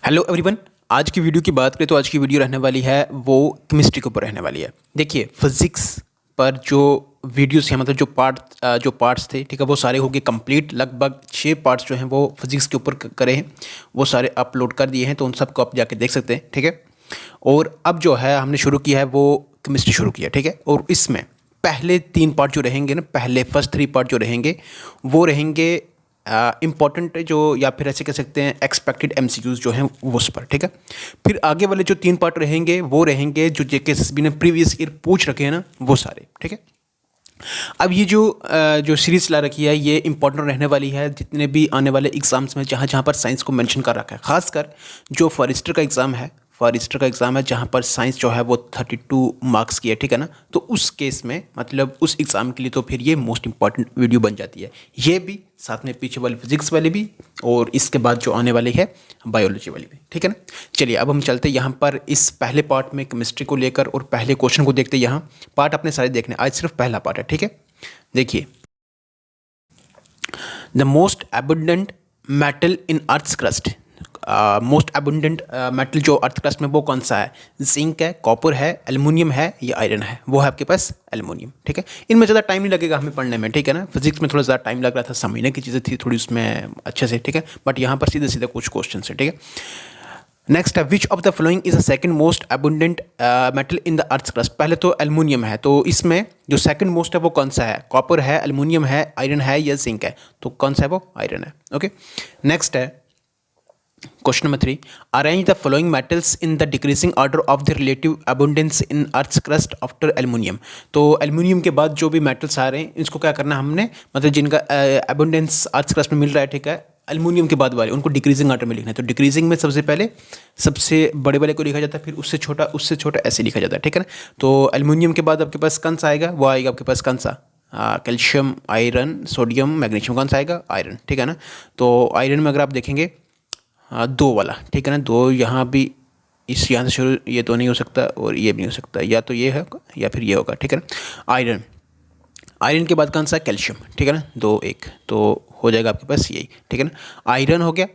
Hello everyone. आज की video की बात करें तो आज की वीडियो रहने वाली है वो केमिस्ट्री के ऊपर रहने वाली है। देखिए फिज़िक्स पर जो वीडियोस हैं मतलब जो पार्ट्स थे, ठीक है, वो सारे हो गए कंप्लीट। लगभग 6 पार्ट्स जो हैं वो फिज़िक्स के ऊपर करे हैं, वो सारे अपलोड कर दिए हैं, तो उन सबको आप जाके देख सकते हैं, ठीक है। और अब जो है हमने शुरू किया है वो केमिस्ट्री शुरू किया, ठीक है। और इसमें पहले 3 पार्ट जो रहेंगे ना, पहले फर्स्ट 3 पार्ट जो रहेंगे वो रहेंगे इम्पॉर्टेंट जो, या फिर ऐसे कह सकते हैं एक्सपेक्टेड एमसीक्यूज जो हैं वो उस पर, ठीक है। फिर आगे वाले जो 3 पार्ट रहेंगे वो रहेंगे जो जेकेएसएसबी ने प्रीवियस ईयर पूछ रखे हैं ना, वो सारे, ठीक है। अब ये जो सीरीज़ ला रखी है ये इंपॉर्टेंट रहने वाली है जितने भी आने वाले एग्जाम्स में जहाँ जहाँ पर साइंस को मेंशन कर रखा है। खासकर जो फॉरेस्टर का एग्ज़ाम है, जहाँ पर साइंस जो है वो 32 मार्क्स की है, ठीक है ना। तो उस केस में मतलब उस एग्ज़ाम के लिए तो फिर ये मोस्ट इंपॉर्टेंट वीडियो बन जाती है। ये भी साथ में पीछे वाली फिजिक्स वाली भी, और इसके बाद जो आने वाली है बायोलॉजी वाली भी, ठीक है ना। चलिए अब हम चलते हैं यहाँ पर इस पहले पार्ट में केमिस्ट्री को लेकर और पहले क्वेश्चन को देखते हैं। यहाँ पार्ट अपने सारे देखने, आज सिर्फ पहला पार्ट है, ठीक है। देखिए, the most abundant metal in earth's crust, most abundant metal जो अर्थ क्रस्ट में वो कौन सा है? जिंक है, कॉपर है, एल्युमिनियम है या आयरन है? वो है आपके पास एल्युमिनियम, ठीक है। इनमें ज़्यादा टाइम नहीं लगेगा हमें पढ़ने में, ठीक है ना। फिजिक्स में थोड़ा ज़्यादा टाइम लग रहा था, समझने की चीज़ें थी थोड़ी उसमें अच्छे से, ठीक है। बट यहाँ पर सीधे सीधे कुछ क्वेश्चन है, ठीक है। नेक्स्ट है which of the following is the second most abundant metal in the earth crust. पहले तो एल्युमिनियम है, तो इसमें जो सेकंड मोस्ट है वो कौन सा है? कॉपर है, एल्युमिनियम है, आयरन है या जिंक है? तो कौन सा है? वो आयरन है, ओके। नेक्स्ट है question number 3, arrange the following metals in the decreasing order of the relative abundance in earth crust after aluminium. तो एल्युमिनियम के बाद जो भी मेटल्स आ रहे हैं इसको क्या करना हमने, मतलब जिनका अबंडेंस अर्थ क्रस्ट में मिल रहा है, ठीक है, एल्युमिनियम के बाद वाले उनको डिक्रीजिंग ऑर्डर में लिखना है। तो डिक्रीजिंग में सबसे पहले सबसे बड़े वाले को लिखा जाता है, फिर उससे छोटा ऐसे लिखा जाता है, ठीक है ना। तो एल्युमिनियम के बाद आपके पास कौन सा आएगा? वो आएगा आपके पास कौन सा? कैल्शियम, आयरन, सोडियम, मैग्नीशियम, कौन सा आएगा? आयरन, ठीक है ना। तो आयरन में अगर आप देखेंगे 2 वाला, ठीक है ना, 2 यहाँ भी, इस यहाँ से शुरू, ये तो नहीं हो सकता और ये भी नहीं हो सकता, या तो ये है या फिर ये होगा, ठीक है ना। आयरन के बाद कौन सा? कैल्शियम, ठीक है ना। 2 1 तो हो जाएगा आपके पास यही, ठीक है ना। आयरन हो गया,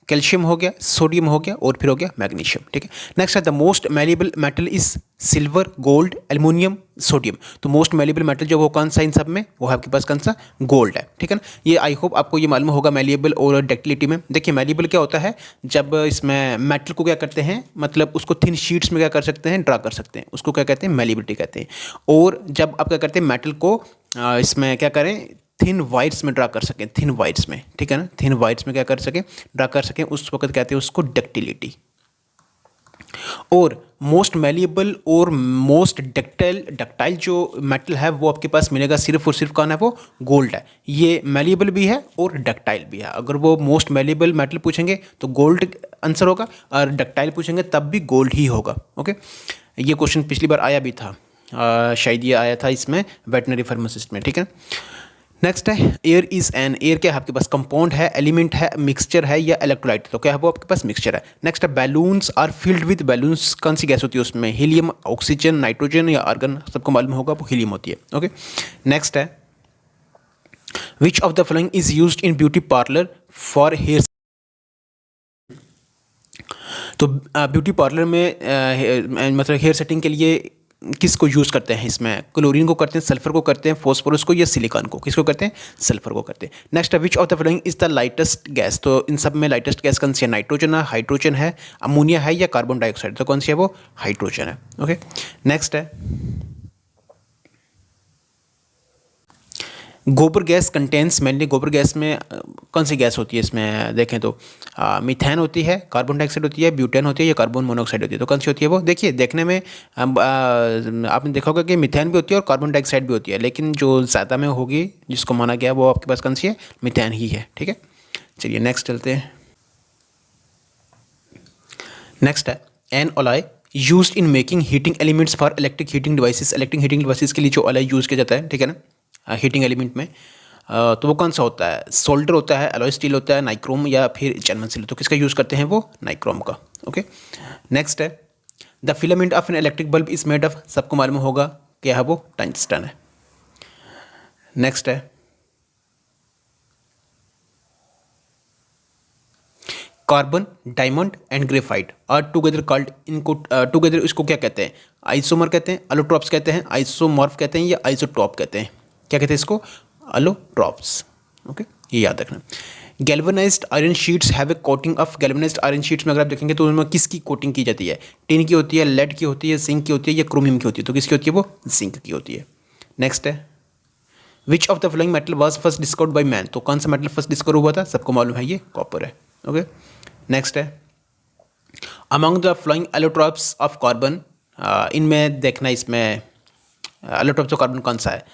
कैल्शियम हो गया, सोडियम हो गया और फिर हो गया मैग्नीशियम, ठीक है। नेक्स्ट है the most malleable metal is silver, gold, aluminium, sodium. तो मोस्ट मैलिएबल मेटल जो वो कौन सा इन सब में? वो है आपके पास कौन सा? गोल्ड है, ठीक है ना। ये आई होप आपको ये मालूम होगा मैलिएबल और डक्टिलिटी में। देखिए मैलिएबल क्या होता है, जब इसमें मेटल को क्या करते हैं, मतलब उसको थिन शीट्स में क्या कर सकते हैं? ड्रा कर सकते हैं, उसको क्या कहते हैं? मैलिएबिलिटी कहते हैं। और जब आप क्या करते हैं मेटल को इसमें क्या करें, थिन वाइट्स में ड्रा कर सकें, थिन वाइट्स में, ठीक है ना, थिन वाइट्स में क्या कर सकें? ड्रा कर सकें, उस वक्त कहते हैं उसको डक्टिलिटी। और मोस्ट मैलिएबल और मोस्ट डक्टाइल जो मेटल है वो आपके पास मिलेगा सिर्फ और सिर्फ कौन है? वो गोल्ड है। ये मैलिएबल भी है और डक्टाइल भी है। अगर वो मोस्ट मैलिएबल मेटल पूछेंगे तो गोल्ड आंसर होगा, और डक्टाइल पूछेंगे तब भी गोल्ड ही होगा, ओके। ये क्वेश्चन पिछली बार आया भी था, शायद ये आया था इसमें वेटनरी फार्मासिस्ट में, ठीक है। नेक्स्ट है एयर इज एन, एयर क्या है आपके पास? कंपाउंड है, एलिमेंट है, मिक्सचर है या इलेक्ट्रोलाइट? तो क्या है वो आपके पास? मिक्सचर है। नेक्स्ट है balloons are filled with, balloons कौन सी गैस होती है उसमें? हीलियम, ऑक्सीजन, नाइट्रोजन या आर्गन? सबको मालूम होगा वो हीलियम होती है, ओके। नेक्स्ट है which of the following is used in beauty parlour for hair. तो ब्यूटी पार्लर में मतलब हेयर सेटिंग के लिए किसको यूज़ करते हैं? इसमें क्लोरीन को करते हैं, सल्फर को करते हैं, फॉस्फोरस को या सिलिकॉन को? किसको करते हैं? सल्फर को करते हैं। नेक्स्ट है which of the following is the lightest gas. तो इन सब में लाइटेस्ट गैस कौन सी है? नाइट्रोजन है, हाइड्रोजन है, अमोनिया है या कार्बन डाइऑक्साइड? तो कौन सी है वो? हाइड्रोजन है, ओके। नेक्स्ट है गोबर गैस कंटेंस मेनली, गोबर गैस में कौन सी गैस होती है? इसमें देखें तो मीथेन होती है, कार्बन डाइऑक्साइड होती है, ब्यूटेन होती है या कार्बन मोनोऑक्साइड होती है? तो कौन सी होती है वो? देखिए देखने में आपने देखा होगा कि मीथेन भी होती है और कार्बन डाइऑक्साइड भी होती है, लेकिन जो ज़्यादा में होगी जिसको माना गया वो आपके पास कौन सी है? मीथेन ही है, ठीक है। चलिए नेक्स्ट चलते हैं। नेक्स्ट है an alloy used in making heating elements for electric heating devices. Electric heating devices के लिए जो ऑलाई यूज़ किया जाता है, ठीक है ना, हीटिंग एलिमेंट में, तो वो कौन सा होता है? सोल्डर होता है, अलॉय स्टील होता है, नाइक्रोम या फिर जर्मन स्टील? तो किसका यूज़ करते हैं वो? नाइक्रोम का, ओके। नेक्स्ट है the filament of an electric bulb is made of, सबको मालूम होगा क्या है वो? टंगस्टन है। नेक्स्ट है carbon, diamond and graphite are together called, इनको टुगेदर इसको क्या कहते हैं? आइसोमर कहते हैं, अलोट्रॉप्स कहते हैं, आइसोमॉर्फ कहते हैं या आइसोटॉप कहते हैं? क्या कहते हैं इसको? अलोट्रॉप्स। ओके, ये याद रखना। Galvanised iron sheets have a coating of, galvanised iron sheets में अगर आप देखेंगे तो उनमें किसकी कोटिंग की जाती है? टिन की होती है, लेड की होती है, जिंक की होती है या क्रोमियम की होती है? तो किसकी होती है? वो जिंक की होती है। नेक्स्ट है, which of the flowing metal was first discovered by man? तो कौन सा मेटल फर्स्ट डिस्कवर हुआ था? सबको मालूम है, ये कॉपर है। ओके, नेक्स्ट है, among the following allotropes of carbon, इनमें देखना, इसमें एलोट्रॉप्स ऑफ कार्बन कौन सा है?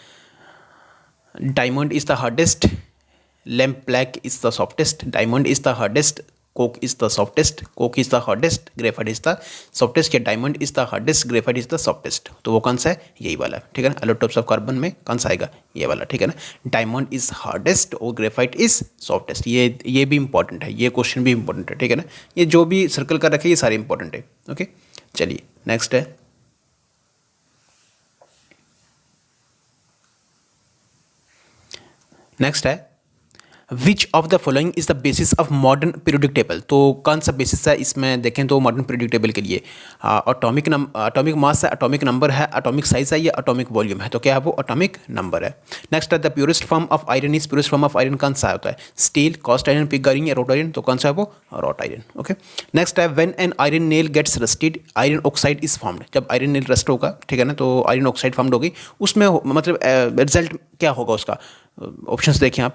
Diamond is the hardest, lamp black is the softest, diamond is the hardest, coke is the softest, coke is the hardest, graphite is the softest, या diamond is the hardest, graphite is the softest? तो वो कौन सा है? यही वाला, ठीक है ना। एलोट्रॉप्स ऑफ कार्बन में कौन सा आएगा? ये वाला, ठीक है ना। डायमंड इज हार्डेस्ट और ग्रेफाइट इज सॉफ्टेस्ट। ये भी इंपॉर्टेंट है, ये क्वेश्चन भी इंपॉर्टेंट है, ठीक है ना। ये जो भी सर्कल कर रखे ये सारे इंपॉर्टेंट है। ओके, चलिए नेक्स्ट है, नेक्स्ट है, which of the following is the basis of modern periodic table? तो कौन सा बेसिस है इसमें देखें तो मॉडर्न पीरियोडिक टेबल के लिए? एटॉमिक मास है, एटॉमिक नंबर है, एटॉमिक साइज है या एटॉमिक वॉल्यूम है? तो क्या है वो? एटॉमिक नंबर है। नेक्स्ट है, the purest form of iron is, purest form of iron कौन सा होता है? Steel, cast iron, pig iron या रोट आयरन? तो कौन सा है वो? Wrought iron. ओके, नेक्स्ट है, when an iron nail gets rusted iron oxide is formed? जब आयरन नेल रस्ट होगा, ठीक है ना, तो आयरन ऑक्साइड फॉर्म्ड होगी, उसमें मतलब रिजल्ट क्या होगा उसका? ऑप्शंस देखें आप,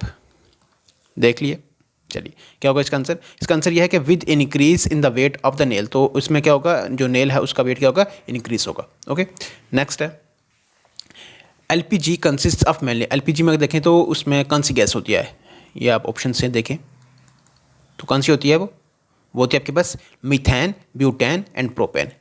देख लिए। चलिए, क्या होगा इसका आंसर? इसका आंसर यह है कि with increase in the weight of the nail, तो उसमें क्या होगा? जो नेल है उसका वेट क्या होगा? इंक्रीज होगा। ओके, नेक्स्ट है, LPG consist of mainly, LPG में देखें तो उसमें कौन सी गैस होती है? ये आप ऑप्शन से देखें तो कौन सी होती है? वो होती है आपके पास मीथेन, ब्यूटेन एंड प्रोपेन।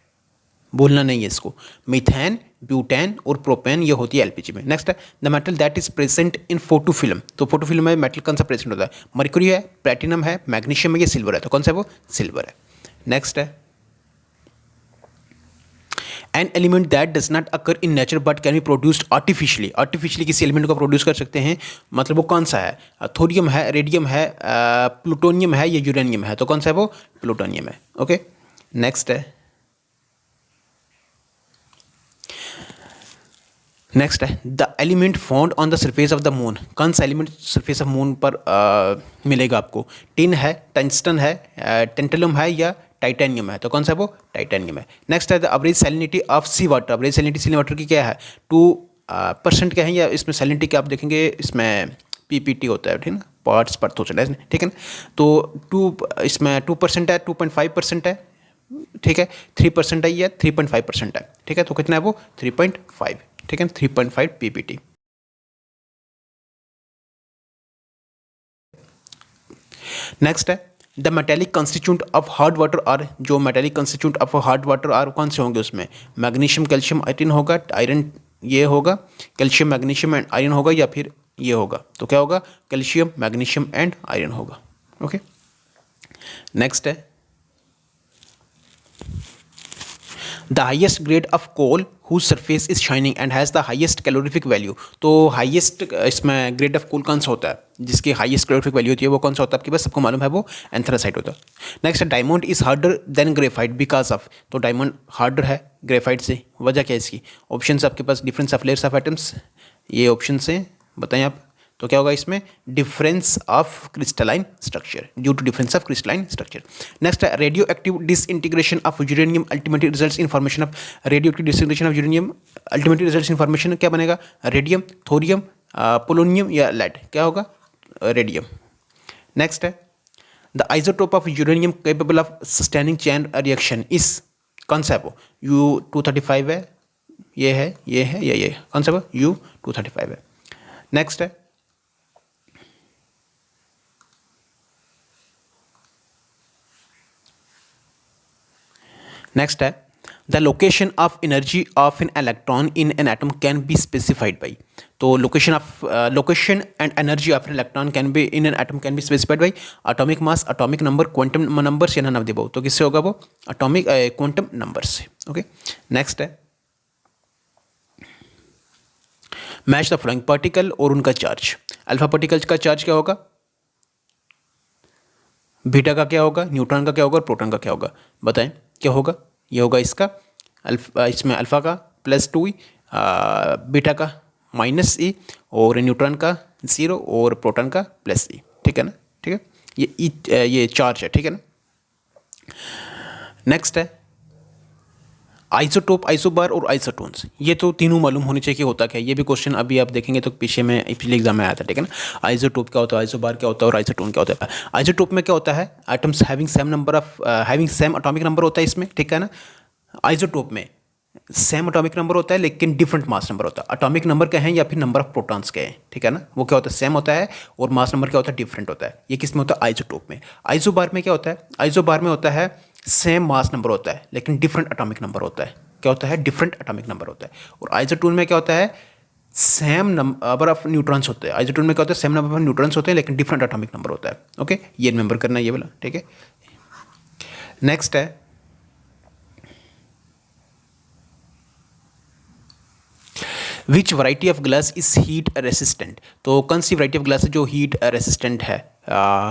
भूलना नहीं है इसको, मीथेन, ब्यूटेन और प्रोपेन, ये होती है एलपीजी में। नेक्स्ट है, the metal that is present in photo film, तो फोटो फिल्म में मेटल कौन सा प्रेजेंट होता है? मर्क्यूरी है, प्लेटिनम है, मैग्नीशियम है या सिल्वर है? तो कौन सा है वो? सिल्वर है। नेक्स्ट है, an element that does not occur in nature but can be produced artificially, artificially किसी एलिमेंट को प्रोड्यूस कर सकते हैं, मतलब वो कौन सा है? थोरियम है, रेडियम है, प्लूटोनियम है या यूरेनियम है? तो कौन सा है वो? प्लूटोनियम है। ओके, नेक्स्ट है, नेक्स्ट है, the element found on the surface of the moon, कौन सा एलिमेंट सरफेस ऑफ मून पर मिलेगा आपको? टिन है, टंगस्टन है, टेंटलम है या टाइटेनियम है? तो कौन सा है वो? टाइटेनियम है। नेक्स्ट है, the average salinity of sea water, average salinity sea water की क्या है? 2% क्या है, या इसमें सैलिनिटी क्या आप देखेंगे इसमें पीपीटी होता है, ठीक है ना, पार्ट्स पर तो चला है, ठीक है ना। तो इसमें 2% है, 2.5% है, ठीक है, 3% है या 3.5% है, ठीक है। तो कितना है वो? 3.5, ठीक है, 3.5 पीपीटी। नेक्स्ट है, the metallic constituent of hard water are, जो metallic constituent of hard water are कौन से होंगे उसमें? मैग्नीशियम, कैल्शियम, आयरन होगा, आयरन ये होगा, कैल्शियम, मैग्नीशियम एंड आयरन होगा, या फिर ये होगा? तो क्या होगा? कैल्शियम, मैग्नीशियम एंड आयरन होगा। ओके, नेक्स्ट है, the highest grade of coal whose surface is shining and has the highest calorific value, तो हाइएस्ट इसमें ग्रेड ऑफ कोल कौन सा होता है जिसकी हाइएस्ट कैलोरीफिक वैल्यू होती है? वो कौन सा होता है आपके पास? सबको मालूम है, वो एंथ्रासाइट होता है। Next, diamond is harder than graphite because of, तो डायमंड हार्डर है ग्रेफाइट से, वजह क्या है इसकी? ऑप्शन आपके पास difference of layers of atoms, ये ऑप्शन से बताएं आप। तो क्या होगा इसमें? Difference of crystalline structure, due to difference of crystalline structure. Next है, radio active disintegration of uranium ultimately results in formation of, radio active disintegration of uranium ultimately results in formation क्या बनेगा? रेडियम, थोरियम, पोलोनियम या lead? क्या होगा? Radium. Next है, the isotope of uranium capable of sustaining chain reaction इस, कौन सा है वो? U-235 है, ये है, ये है या ये? कौन सा वो? U-235 है। नेक्स्ट है, नेक्स्ट है, the location of energy of an electron in an atom can be specified by, तो location and energy of an electron can be in an atom can be specified by atomic mass, atomic number, quantum numbers या none of the above? तो किससे होगा वो? Atomic quantum number से। Okay, next है, match the following particle और उनका charge. Alpha particles का चार्ज क्या होगा? बीटा का क्या होगा, न्यूट्रॉन का क्या होगा और प्रोटॉन का क्या होगा, बताएं क्या होगा। ये होगा इसका अल्फा, इसमें अल्फा का +2 बीटा का -e और न्यूट्रॉन का 0 और प्रोटॉन का +e, ठीक है ना, ठीक है। ये चार्ज है, ठीक है ना। नेक्स्ट है आइसोटोप, आइसोबार और आइसोटोन्स। ये तो तीनों मालूम होने चाहिए कि होता क्या है। ये भी क्वेश्चन अभी आप देखेंगे तो पीछे में पिछले एग्जाम में आया था, ठीक है ना। आइसोटोप क्या होता है, आइसोबार क्या होता है और आइसोटोन क्या होता है। आइसोटोप में क्या होता है, atoms having same atomic number होता है इसमें, ठीक है ना। आइसोटोप में सेम एटॉमिक नंबर होता है लेकिन डिफरेंट मास नंबर होता है। एटॉमिक नंबर का है या फिर नंबर ऑफ प्रोटॉन्स के हैं, ठीक है ना, वो क्या होता है, सेम होता है और मास नंबर क्या होता है, डिफरेंट होता है। ये किस में होता है, आइसोटोप में। आइसोबार में क्या होता है, आइसोबार में होता है सेम मास नंबर होता है लेकिन डिफरेंट एटॉमिक नंबर होता है। क्या होता है, डिफरेंट एटॉमिक नंबर होता है। और आइसोटोन में क्या होता है, सेम नंबर ऑफ न्यूट्रॉन्स होते हैं। आइसोटोन में क्या होता है, सेम नंबर ऑफ न्यूट्रॉन्स होते हैं लेकिन डिफरेंट एटॉमिक नंबर होता है। ओके, ये रिमेंबर करना है ये वाला, ठीक है। नेक्स्ट है which variety of glass is heat resistant. तो कौन सी वैरायटी ऑफ ग्लास है जो हीट रेसिस्टेंट है।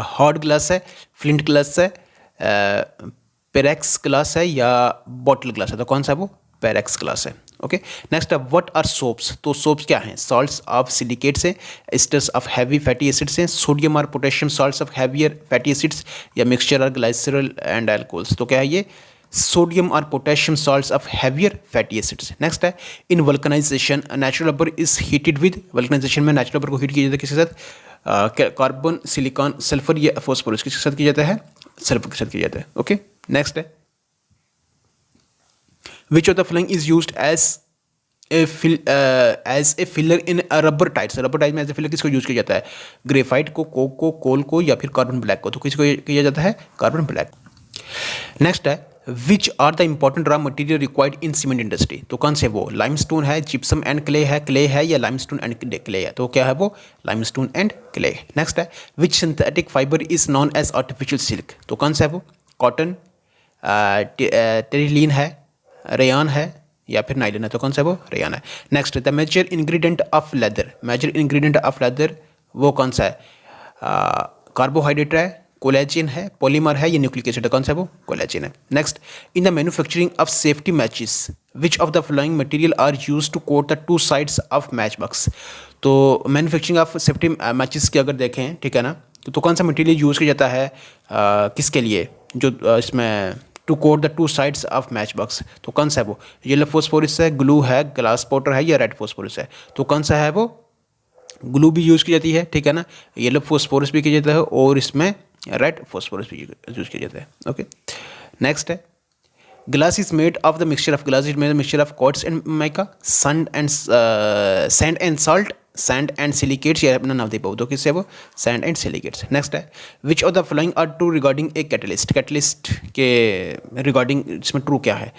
हॉट ग्लास है, फ्लिंट ग्लास है, पेरेक्स ग्लास है या बॉटल ग्लास है। तो कौन सा है वो, पेरेक्स ग्लास है। ओके, नेक्स्ट है व्हाट आर सोप्स। तो सोप्स क्या हैं, सॉल्ट्स ऑफ सिलिकेट्स हैं, asters of heavy fatty acids हैं, सोडियम और potassium salts of heavier fatty acids या मिक्सचर और ग्लाइसरल एंड अल्कोहल्स। तो क्या है ये, सोडियम और potassium salts of heavier fatty acids. Next है in vulcanization natural rubber is heated with. Vulcanization में नेचुरल रबर को हीट किया जाता है किसके साथ, कार्बन, सिलिकॉन, सल्फर या फॉस्फोरस किसके साथ किया जाता है, सल्फर के साथ किया जाता है। ओके, नेक्स्ट है which of the following is used as a filler in rubber tyres. Rubber tyre में एज ए फिलर किसको यूज किया जाता है, ग्रेफाइट को, कोक को, कोल को या फिर कार्बन ब्लैक को। तो किसको किया जाता है, कार्बन ब्लैक। नेक्स्ट है which are the important raw material required in cement industry. तो कौन से वो, लाइमस्टोन है, जिप्सम एंड क्ले है या लाइमस्टोन एंड क्ले है। तो क्या है वो, लाइमस्टोन एंड क्ले। नेक्स्ट है which synthetic fibre is known as artificial silk. तो कौन सा है वो, कॉटन, टेरिलीन है, रेयान है या फिर नाइलन है। तो कौन सा है वो, रेयान है। Next the major ingredient of leather. Major ingredient of leather वो कौन सा है, कार्बोहाइड्रेट है, कोलेजिन है, पॉलीमर है, ये न्यूक्लिक एसिड है। कौन सा है वो, कोलेजिन है। Next in the manufacturing of safety matches which of the following material are used to coat the two sides of match box. तो मैन्युफैक्चरिंग ऑफ सेफ्टी मैचेस की अगर देखें, ठीक है ना, तो कौन सा मटेरियल यूज़ किया जाता है किसके लिए, जो इसमें to coat the two sides of match box. तो कौन सा है वो, येलो फॉस्फोरस है, ग्लू है, ग्लास पाउडर है या रेड फॉस्फोरस है। तो कौन सा है वो, ग्लू भी यूज़ की जाती है, ठीक है ना, येलो फॉस्फोरस भी किया जाता है और इसमें रेड फॉस्फोरस भी यूज़ किया जाता है। ओके, नेक्स्ट है glass is made of the mixture of glass is made mixture of quartz and mica, sand and salt, sand and silicates या नन ऑफ द अबव। तो किससे वो, सैंड एंड सिलिकेट्स। नेक्स्ट है which of the following are true regarding a catalyst. Catalyst के regarding इसमें true क्या है,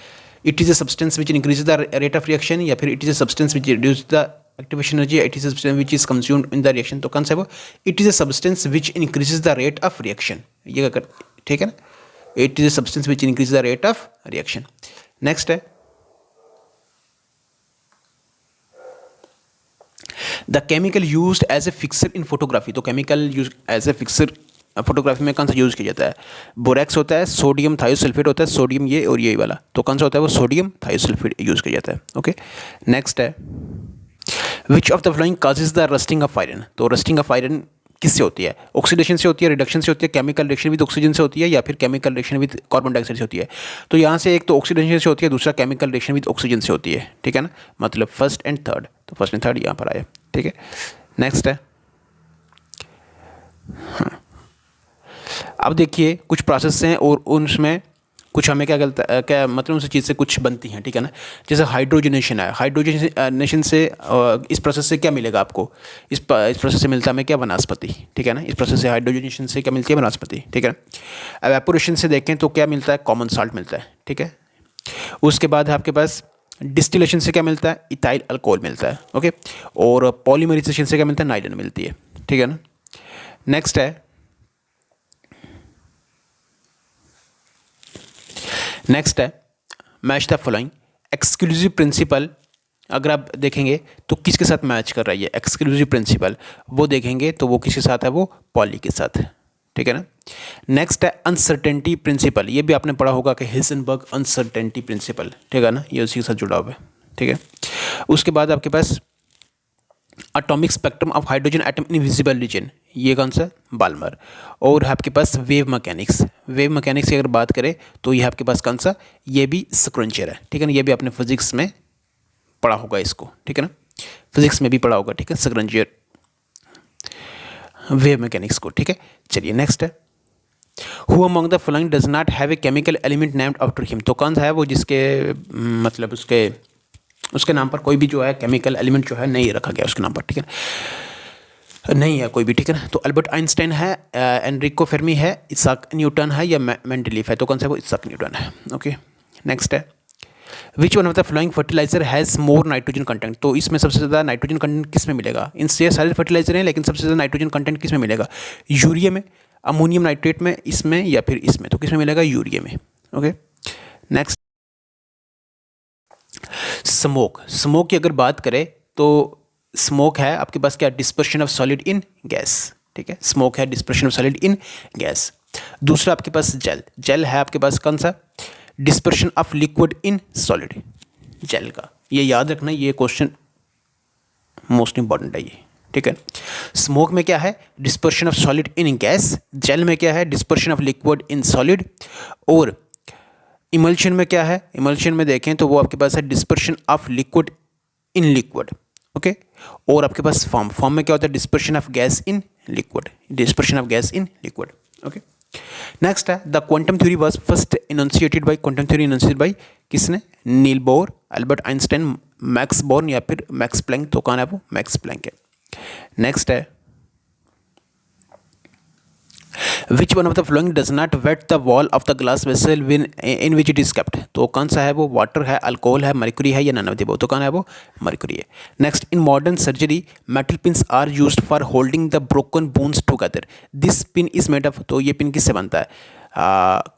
it is a substance which increase the rate of reaction या फिर it is a substance which reduce the activation energy, it is substance which is consumed in the reaction. तो कौन सा है वो, it is a substance which increases the rate of reaction. ये ठीक है ना, it is a substance which increase the rate of reaction. Next है the chemical used as a fixer in photography. तो chemical use as a fixer photography में कौन सा use किया जाता है, बोरेक्स होता है, सोडियम थायोसल्फेट होता है, सोडियम ये और ये वाला। तो कौन सा होता है वो, सोडियम थायोसल्फेट यूज़ किया जाता है। ओके, नेक्स्ट है which of the following causes the rusting of iron. तो रस्टिंग ऑफ आयरन किससे होती है, ऑक्सीडेशन से होती है, रिडक्शन से होती है, केमिकल रिएक्शन विद ऑक्सीजन से होती है या फिर chemical reaction with carbon dioxide से होती है। तो यहाँ से एक तो ऑक्सीडेशन से होती है, दूसरा केमिकल रिएक्शन विद ऑक्सीजन से होती है, ठीक है ना, मतलब फर्स्ट एंड थर्ड। तो फर्स्ट एंड थर्ड यहाँ पर आया, ठीक है। नेक्स्ट है हाँ, अब देखिए कुछ प्रोसेस हैं और उनमें कुछ हमें क्या गलता क्या मतलब उस चीज़ से कुछ बनती हैं, ठीक है ना। जैसे हाइड्रोजनेशन है, हाइड्रोजनेशन से इस प्रोसेस से क्या मिलेगा आपको, इस प्रोसेस से मिलता है हमें क्या, वनस्पति, ठीक है ना। इस प्रोसेस से हाइड्रोजनेशन से क्या मिलती है, वनस्पति, ठीक है ना। एवेपोरेशन से देखें तो क्या मिलता है, कॉमन साल्ट मिलता है, ठीक है। उसके बाद है आपके पास डिस्टिलेशन से क्या मिलता है, इथाइल अल्कोहल मिलता है, ओके। और पॉलीमराइजेशन से क्या मिलता है, नाइट्रोजन मिलती है, ठीक है ना। नेक्स्ट है match the following exclusive principle. अगर आप देखेंगे तो किसके साथ मैच कर रही है एक्सक्लूसिव प्रिंसिपल, वो देखेंगे तो वो किसके साथ है, वो पॉली के साथ, ठीक ठीक है ना। नेक्स्ट है अनसर्टेनिटी प्रिंसिपल, ये भी आपने पढ़ा होगा कि हिल्सनबर्ग अनसर्टेनिटी प्रिंसिपल, ठीक है ना, ये उसी के साथ जुड़ा हुआ है, ठीक है। उसके बाद आपके पास atomic spectrum of hydrogen atom in visible region, ये कौन सा, बाल्मर। और है आपके पास वेव मैकेनिक्स, वेव मैकेनिक्स की अगर बात करें तो ये आपके पास कौन सा, ये भी स्क्रंचर है, ठीक है ना, ये भी आपने फिजिक्स में पढ़ा होगा इसको, ठीक है ना, फिजिक्स में भी पढ़ा होगा, ठीक है, स्क्रंचर वेव मैकेनिक्स को, ठीक है। चलिए नेक्स्ट है who among the following does not have a chemical element named after him, तो कौन सा है वो जिसके मतलब उसके नाम पर कोई भी जो है केमिकल एलिमेंट जो है नहीं रखा गया उसके नाम पर, ठीक है, नहीं है कोई भी, ठीक है ना। तो अल्बर्ट आइंस्टाइन है, एनरिको फेर्मी है, इसाक न्यूटन है या मेंडलीफ है, तो कौन सा है वो इसाक न्यूटन है, ओके। नेक्स्ट है which one of the following fertilizer has more nitrogen content, तो इसमें सबसे ज़्यादा नाइट्रोजन कंटेंट किस में मिलेगा, इनसे सारे फर्टिलाइजर हैं लेकिन सबसे ज़्यादा नाइट्रोजन कंटेंट किस में मिलेगा, यूरिया में, अमोनियम नाइट्रेट में, इसमें या फिर इसमें, तो किस में मिलेगा, यूरिया में, ओके। नेक्स्ट स्मोक, स्मोक की अगर बात करें तो स्मोक है आपके पास क्या, dispersion of solid in gas, ठीक है, स्मोक है dispersion of solid in gas. दूसरा आपके पास जेल, जेल है आपके पास कौन सा, dispersion of liquid in solid, gel का, ये याद रखना, ये क्वेश्चन मोस्ट इंपॉर्टेंट है ये, ठीक है। स्मोक में क्या है, dispersion of solid in gas, gel में क्या है, dispersion of liquid in solid, और इमल्शन में क्या है, इमल्शन में देखें तो वो आपके पास है dispersion of liquid in liquid, okay. और आपके पास फॉर्म, फॉर्म में क्या होता है, dispersion of gas in liquid, dispersion of gas in liquid, okay. Next है the quantum theory was first enunciated by, quantum theory enunciated by किसने, Niels Bohr, Albert Einstein, Max Born या फिर max Planck, तो कौन है वो, max Planck है। Next है which one of the following does not wet the wall of the glass vessel when in which it is kept, तो कौन सा है वो, वाटर है, अल्कोहल है, मर्क्यूरी है या नन ऑफ द अबव, तो कौन है वो, मर्क्यूरी है। Next in modern surgery metal pins are used for holding the broken bones together, this pin is made of, तो ये पिन किससे बनता है,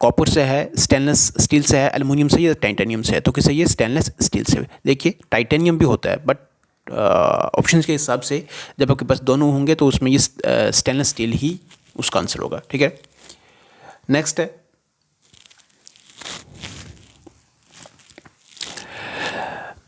कॉपर से है, स्टेनलेस स्टील से है, एल्युमिनियम से या टाइटेनियम से है, तो किससे, ये स्टेनलेस स्टील से। देखिए टाइटेनियम भी होता है बट ऑप्शंस के हिसाब से जब आपके पास दोनों होंगे तो उसमें ये स्टेनलेस स्टील ही उसका आंसर होगा, ठीक है। नेक्स्ट है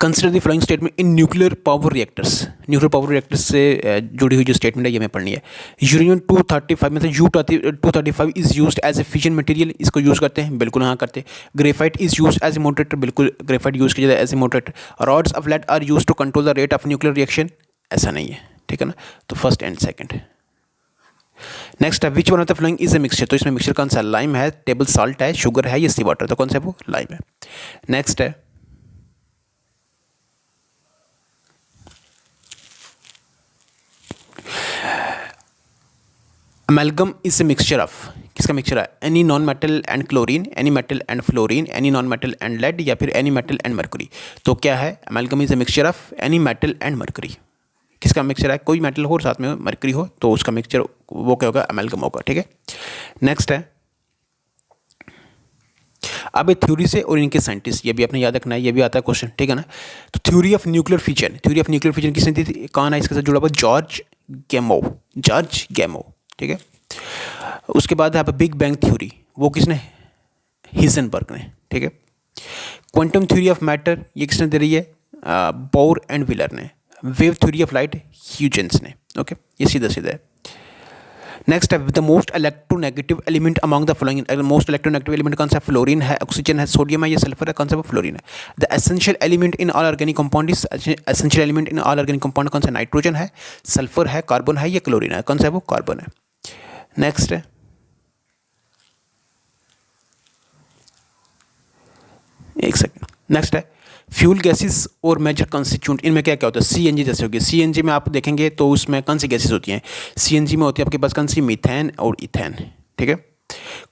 consider the following statement in nuclear power reactors, nuclear power reactors से जुड़ी हुई जो स्टेटमेंट है ये हमें पढ़नी है। यूरेनियम 235 मतलब U235 is used as a fission material, इसको यूज़ करते हैं, बिल्कुल हाँ करते हैं। Graphite is used as a moderator, बिल्कुल ग्रेफाइट यूज़ किया जाता है as a moderator. Rods of lead are used to control the rate of nuclear reaction, ऐसा नहीं है, ठीक है ना, तो फर्स्ट एंड सेकंड। नेक्स्ट है which one of the following is a mixture, तो इसमें मिक्सचर कौन सा, लाइम है, टेबल सॉल्ट है, शुगर है या सी वाटर, तो कौन सा है वो, लाइम है। नेक्स्ट है amalgam is a mixture of, किसका मिक्सचर है, any non metal and chlorine, any metal and fluorine, any non metal and lead या फिर एनी मेटल एंड मर्क्यूरी, तो क्या है, amalgam is a mixture of any metal and mercury, किसका mixture है, कोई मेटल हो और साथ में मर्क्यूरी हो तो उसका मिक्सचर वो क्या होगा, अमेलगम होगा, ठीक है। नेक्स्ट है अब ये थ्योरी से और इनके साइंटिस्ट, ये भी आपने याद रखना है, ये भी आता है क्वेश्चन, ठीक है ना। तो theory of nuclear fission, theory of nuclear fission किसने दी थी, कौन है इसके साथ जुड़ा हुआ, जॉर्ज गैमो, जॉर्ज गैमो, ठीक है। उसके बाद है आप बिग बैंग थ्योरी, वो किसने, हिजनबर्ग ने, ठीक है। क्वांटम थ्योरी ऑफ मैटर ये किसने दे रही है, बोर एंड व्हीलर ने। Wave theory of light Huygens ने, ओके, ये सीधा सीधा है। नेक्स्ट है the most electronegative element among the following, most electronegative element कौन सा, फ्लोरीन है, ऑक्सीजन है, सोडियम है, ये सल्फर है, कौन सा वो, फ्लोरीन है। The essential element in all organic compound is, essential element in all organic compound कौन सा, नाइट्रोजन है, सल्फर है, कार्बन है, ये क्लोरीन है, कौन सा है वो, कार्बन है। नेक्स्ट है एक सेकेंड, नेक्स्ट है फ्यूल गैसेस और मेजर कंस्टिट्यूंट, इनमें क्या क्या होता है, सीएनजी जैसे होगी, सीएनजी में आप देखेंगे तो उसमें कौन सी गैसेस होती हैं, सीएनजी में होती है आपके पास कौन सी, मीथेन और इथेन, ठीक है।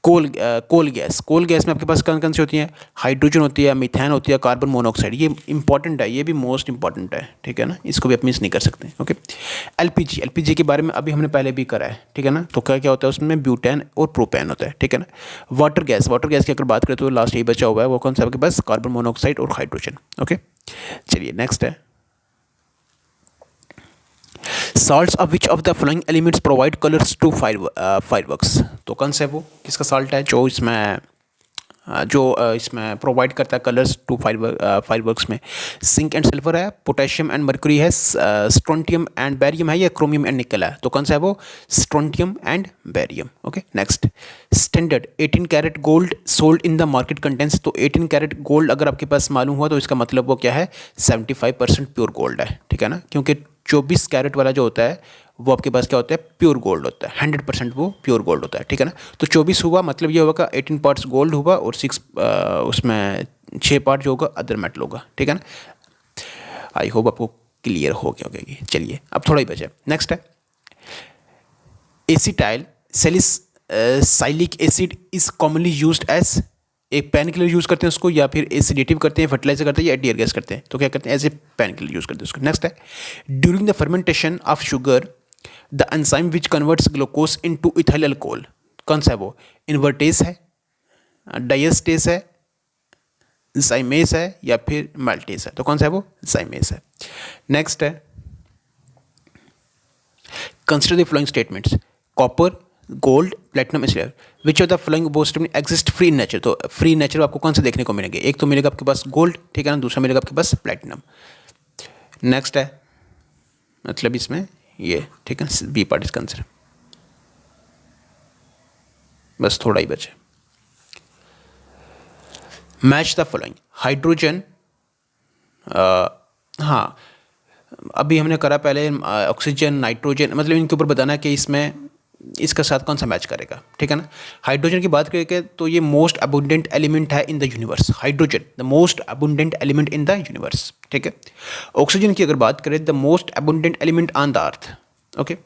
कोल गैस में आपके पास कौन कौन सी होती हैं, हाइड्रोजन होती है, मीथेन होती है, कार्बन मोनोऑक्साइड, ये इंपॉर्टेंट है, ये भी मोस्ट इंपॉर्टेंट है, ठीक है ना, इसको भी आप मिस नहीं कर सकते, ओके। एलपीजी के बारे में अभी हमने पहले भी करा है, ठीक है ना, तो क्या क्या होता है उसमें, ब्यूटेन और प्रोपेन होता है, ठीक है ना। वाटर गैस की अगर बात करें तो लास्ट यही बचा हुआ है, वो कौन सा आपके पास, कार्बन मोनोऑक्साइड और हाइड्रोजन, ओके। चलिए नेक्स्ट है salts of which of the following elements provide colours to fireworks. तो कौन सा है वो, किसका सॉल्ट है जो इसमें प्रोवाइड करता है कलर्स टू फायरवर्क्स में? जिंक एंड सल्फर है, पोटेशियम एंड मर्क्यूरी है, स्ट्रोंटियम एंड बैरियम है, या क्रोमियम एंड निकल है? तो कौन सा है वो? Strontium and barium. Okay, next, standard 18 carat gold sold in the market contains. तो 18 कैरेट गोल्ड अगर आपके पास मालूम हुआ तो इसका मतलब वो क्या है? 75% प्योर गोल्ड है, ठीक है ना, क्योंकि 24 कैरेट वाला जो होता है वो आपके पास क्या होता है? प्योर गोल्ड होता है, 100% वो प्योर गोल्ड होता है, ठीक है ना। तो 24 हुआ मतलब ये होगा 18 पार्ट्स गोल्ड होगा और 6 उसमें 6 पार्ट जो होगा अदर मेटल होगा, ठीक है ना। आई होप आपको क्लियर हो गया होगा। चलिए अब थोड़ा ही बचा, नेक्स्ट है acetyl salicylic acid is commonly used as, एक पेन किलर यूज़ करते हैं उसको, या फिर एसिडेटिव करते हैं, फर्टिलाइजर करते हैं, या टीयर गैस करते हैं। तो क्या करते हैं? As a pain killer use करते हैं उसको। नेक्स्ट है during the fermentation of sugar the enzyme which converts glucose into ethyl alcohol. कौन सा है वो? इन्वर्टेज है, डायस्टेज है, जाइमेज है, या फिर माल्टेज है? तो कौन सा है वो? जाइमेज है। नेक्स्ट है consider the flowing statements, copper, gold, platinum, silver, which of the flowing boast exist free in nature. तो फ्री नेचर आपको कौन से देखने को मिलेंगे? एक तो मिलेगा आपके पास गोल्ड, ठीक है ना, दूसरा मिलेगा आपके पास प्लेटिनम। नेक्स्ट है मतलब इसमें ये, ठीक है, बी पार्ट इसका आंसर। बस थोड़ा ही बचे। मैच द फॉलोइंग, हाइड्रोजन, हाँ अभी हमने करा पहले, ऑक्सीजन, नाइट्रोजन, मतलब इनके ऊपर बताना कि इसमें इसका साथ कौन सा मैच करेगा, ठीक है ना। हाइड्रोजन की बात करें तो ये मोस्ट अबुंडेंट एलिमेंट है in the universe, hydrogen the most abundant element in the universe, ठीक है। ऑक्सीजन की अगर बात करें the most abundant element on the earth, okay.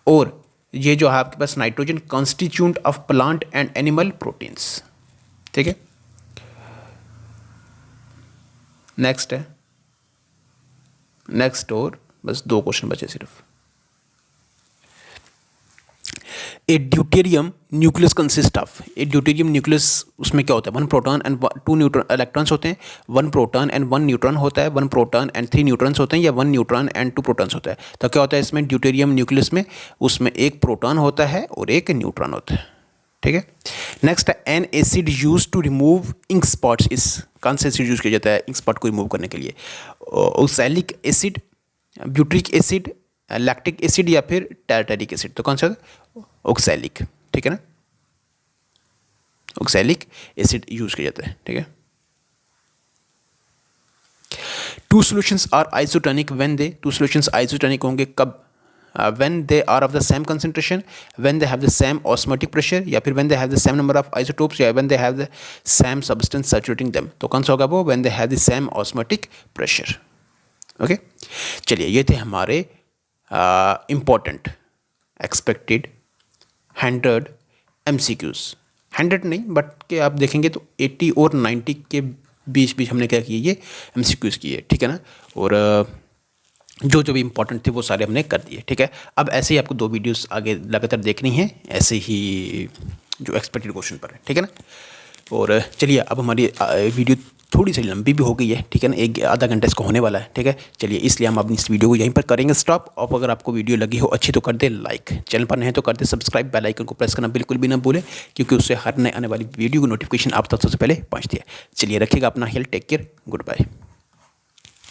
और ये जो है आपके पास nitrogen constituent of plant and animal proteins, ठीक है। नेक्स्ट है, नेक्स्ट और बस 2 क्वेश्चन बचे सिर्फ। A deuterium nucleus consist of, a deuterium nucleus उसमें क्या होता है? 1 प्रोटॉन एंड 2 न्यूट्रॉन इलेक्ट्रॉन्स होते हैं, 1 प्रोटॉन एंड 1 न्यूट्रॉन होता है, 1 प्रोटॉन एंड 3 न्यूट्रॉन्स होते हैं, या 1 न्यूट्रॉन एंड 2 प्रोटॉन्स होता है? तो क्या होता है इसमें ड्यूटेरियम न्यूक्लियस में? उसमें 1 प्रोटॉन होता है और 1 न्यूट्रॉन होता है, ठीक है। नेक्स्ट है an acid use to remove ink spots, इस कौन सा एसिड यूज किया जाता है इंक स्पॉट को रिमूव करने के लिए? Oxalic acid, butyric acid, lactic acid, या फिर टार्टारिक एसिड? तो कौन सा? ऑक्सैलिक, ठीक है ना, ऑक्सैलिक एसिड यूज किया जाता है, ठीक है। 2 solutions are isotonic when they, 2 solutions isotonic होंगे कब? when they are of the same concentration, when they have the same osmotic pressure, या फिर when they have the same number of isotopes, या when they have the same substance saturating them। तो कौन सा होगा वो? when they have the same osmotic pressure, okay. चलिए ये थे हमारे इम्पोर्टेंट एक्सपेक्टेड 100 MCQs, 100 नहीं बट के आप देखेंगे तो 80 और 90 के बीच बीच हमने क्या किए? ये MCQs किए, ठीक है ना। और जो जो भी इंपॉर्टेंट थे वो सारे हमने कर दिए, ठीक है। अब ऐसे ही आपको 2 वीडियोस आगे लगातार देखनी है, ऐसे ही जो एक्सपेक्टेड क्वेश्चन पर है, ठीक है ना। और चलिए अब हमारी वीडियो थोड़ी सी लंबी भी हो गई है, ठीक है ना, 1 आधा घंटा इसको होने वाला है, ठीक है। चलिए इसलिए हम अपनी इस वीडियो को यहीं पर करेंगे स्टॉप। और अगर आपको वीडियो लगी हो अच्छी तो कर दे लाइक, चैनल पर नहीं तो कर दे सब्सक्राइब, बेल आइकन को प्रेस करना बिल्कुल भी ना भूलें, क्योंकि उससे हर नए आने वाली वीडियो की नोटिफिकेशन आप तक सबसे पहले पहुँचती है। चलिए रखिएगा अपना health, take care, good bye.